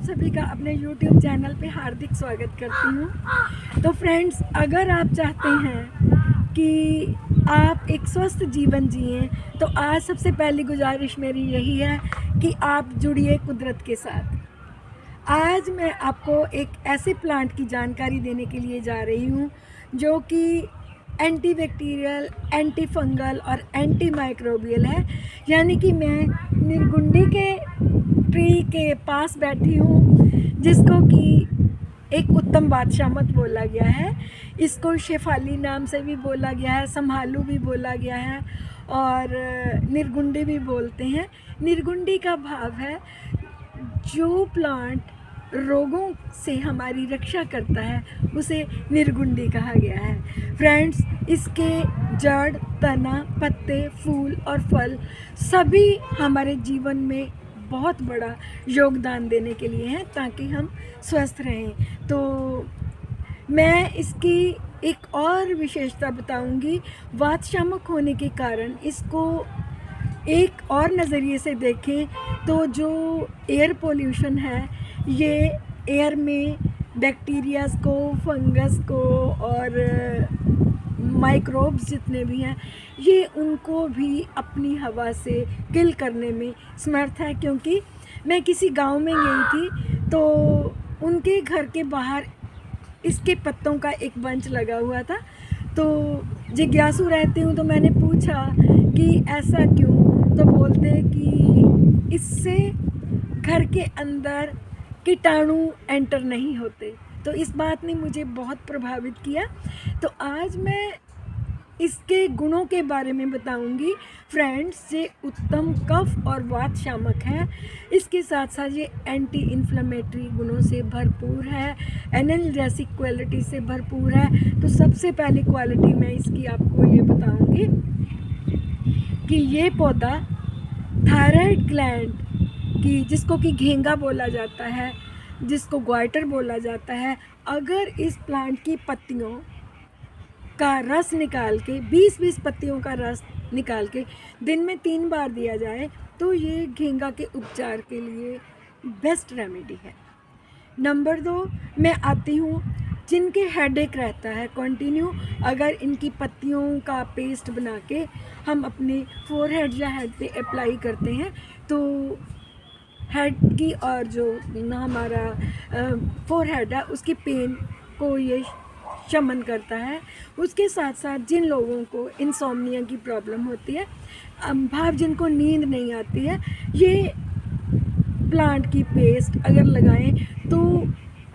सभी का अपने YouTube चैनल पे हार्दिक स्वागत करती हूँ। तो फ्रेंड्स, अगर आप चाहते हैं कि आप एक स्वस्थ जीवन जिएं, तो आज सबसे पहली गुजारिश मेरी यही है कि आप जुड़िए कुदरत के साथ। आज मैं आपको एक ऐसे प्लांट की जानकारी देने के लिए जा रही हूँ जो कि एंटी बैक्टीरियल, एंटी फंगल और एंटी माइक्रोबियल है। यानी कि मैं निरगुंडी के ट्री के पास बैठी हूँ, जिसको कि एक उत्तम बादशाहत बोला गया है। इसको शेफाली नाम से भी बोला गया है, संभालू भी बोला गया है और निरगुंडी भी बोलते हैं। निरगुंडी का भाव है जो प्लांट रोगों से हमारी रक्षा करता है, उसे निरगुंडी कहा गया है। फ्रेंड्स, इसके जड़, तना, पत्ते, फूल और फल सभी हमारे जीवन में बहुत बड़ा योगदान देने के लिए हैं ताकि हम स्वस्थ रहें। तो मैं इसकी एक और विशेषता बताऊंगी। वातशामक होने के कारण इसको एक और नज़रिए से देखें तो जो एयर पोल्यूशन है, ये एयर में बैक्टीरियाज को, फंगस को और माइक्रोब्स जितने भी हैं, ये उनको भी अपनी हवा से किल करने में समर्थ है। क्योंकि मैं किसी गांव में गई थी तो उनके घर के बाहर इसके पत्तों का एक बंच लगा हुआ था। तो जिज्ञासु रहती हूँ तो मैंने पूछा कि ऐसा क्यों, तो बोलते कि इससे घर के अंदर कीटाणु एंटर नहीं होते। तो इस बात ने मुझे बहुत प्रभावित किया। तो आज मैं इसके गुणों के बारे में बताऊंगी। फ्रेंड्स, ये उत्तम कफ और वात शामक है। इसके साथ साथ ये एंटी इन्फ्लेमेटरी गुणों से भरपूर है, एनाल्जेसिक क्वालिटी से भरपूर है। तो सबसे पहली क्वालिटी मैं इसकी आपको ये बताऊंगी कि ये पौधा थायराइड ग्लैंड की, जिसको कि घेंगा बोला जाता है, जिसको ग्वाइटर बोला जाता है, अगर इस प्लांट की पत्तियों का रस निकाल के 20-20 पत्तियों का रस निकाल के दिन में 3 बार दिया जाए तो ये घेंगा के उपचार के लिए बेस्ट रेमेडी है। नंबर 2, मैं आती हूँ जिनके हेडेक रहता है कंटिन्यू, अगर इनकी पत्तियों का पेस्ट बना के हम अपने फोरहेड या हेड पे अप्लाई करते हैं तो हेड की और जो हमारा फोरहेड है उसकी पेन को ये शमन करता है। उसके साथ साथ जिन लोगों को इंसोम्निया की प्रॉब्लम होती है, भाव जिनको नींद नहीं आती है, ये प्लांट की पेस्ट अगर लगाएं तो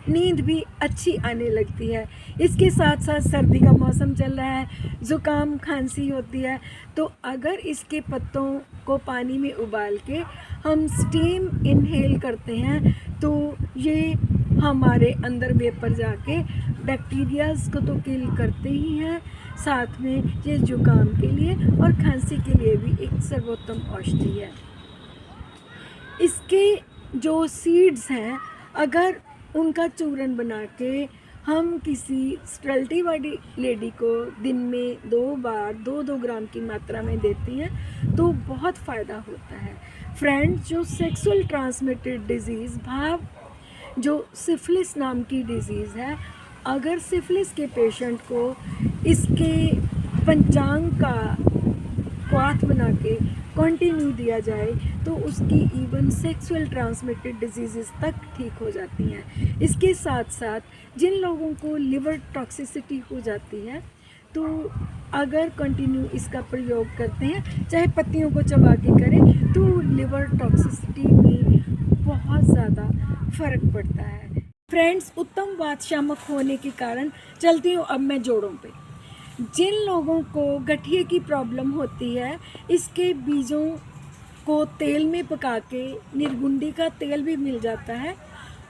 नींद भी अच्छी आने लगती है। इसके साथ साथ सर्दी का मौसम चल रहा है, ज़ुकाम खांसी होती है, तो अगर इसके पत्तों को पानी में उबाल के हम स्टीम इनहेल करते हैं तो ये हमारे अंदर वेपर जाके बैक्टीरियाज को तो किल करते ही हैं, साथ में ये जुकाम के लिए और खांसी के लिए भी एक सर्वोत्तम औषधि है। इसके जो सीड्स हैं, अगर उनका चूरन बना के हम किसी स्टेरिलिटी वाली लेडी को दिन में 2 बार 2-2 ग्राम की मात्रा में देती हैं तो बहुत फ़ायदा होता है। फ्रेंड्स, जो सेक्सुअल ट्रांसमिटेड डिजीज़, भाव जो सिफिलिस नाम की डिज़ीज़ है, अगर सिफिलिस के पेशेंट को इसके पंचांग का क्वाथ बना के कंटिन्यू दिया जाए तो उसकी इवन सेक्सुअल ट्रांसमिटेड डिजीज़ तक ठीक हो जाती हैं। इसके साथ साथ जिन लोगों को लिवर टॉक्सिसिटी हो जाती है तो अगर कंटिन्यू इसका प्रयोग करते हैं, चाहे पत्तियों को चबा के करें, तो लिवर टॉक्सिसिटी में बहुत ज़्यादा फ़र्क पड़ता है। फ्रेंड्स, उत्तम वातशामक होने के कारण चलती हूँ अब मैं जोड़ों पे। जिन लोगों को गठिए की प्रॉब्लम होती है, इसके बीजों को तेल में पका के, निरगुंडी का तेल भी मिल जाता है,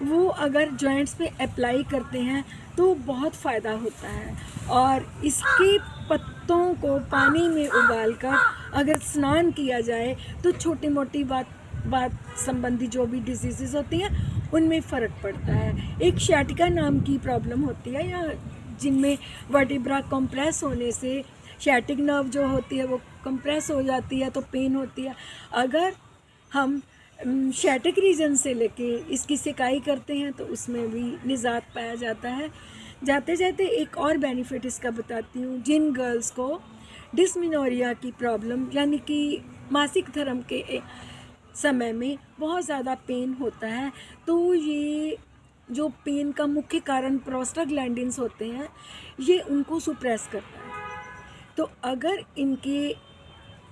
वो अगर जॉइंट्स पे अप्लाई करते हैं तो बहुत फ़ायदा होता है। और इसके पत्तों को पानी में उबालकर अगर स्नान किया जाए तो छोटी मोटी बात संबंधी जो भी डिजीज़ होती हैं उनमें फ़र्क पड़ता है। एक शैटिका नाम की प्रॉब्लम होती है, या जिनमें वर्टिब्रा कंप्रेस होने से शैटिक नर्व जो होती है वो कंप्रेस हो जाती है तो पेन होती है। अगर हम शैटिक रीजन से लेके इसकी सिकाई करते हैं तो उसमें भी निजात पाया जाता है। जाते जाते एक और बेनिफिट इसका बताती हूँ। जिन गर्ल्स को डिस्मेनोरिया की प्रॉब्लम यानी कि मासिक धर्म के समय में बहुत ज़्यादा पेन होता है, तो ये जो पेन का मुख्य कारण प्रोस्टाग्लैंडिन्स होते हैं, ये उनको सुप्रेस करता है। तो अगर इनके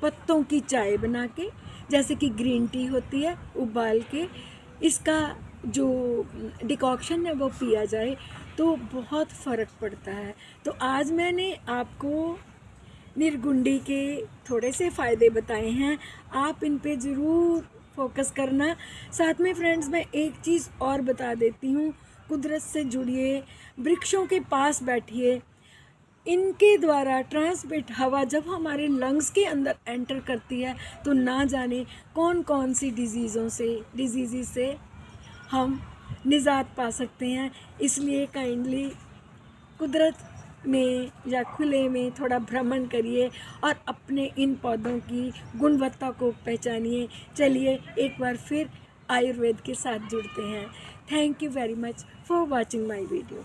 पत्तों की चाय बना के, जैसे कि ग्रीन टी होती है, उबाल के इसका जो डिकॉक्शन है वो पिया जाए तो बहुत फ़र्क पड़ता है। तो आज मैंने आपको निर्गुंडी के थोड़े से फ़ायदे बताए हैं, आप इन पे ज़रूर फोकस करना। साथ में फ्रेंड्स मैं एक चीज़ और बता देती हूँ, कुदरत से जुड़िए, वृक्षों के पास बैठिए। इनके द्वारा ट्रांसमिट हवा जब हमारे लंग्स के अंदर एंटर करती है तो ना जाने कौन कौन सी डिजीज़ से हम निजात पा सकते हैं। इसलिए काइंडली कुदरत में या खुले में थोड़ा भ्रमण करिए और अपने इन पौधों की गुणवत्ता को पहचानिए। चलिए एक बार फिर आयुर्वेद के साथ जुड़ते हैं। Thank you very much for watching my video.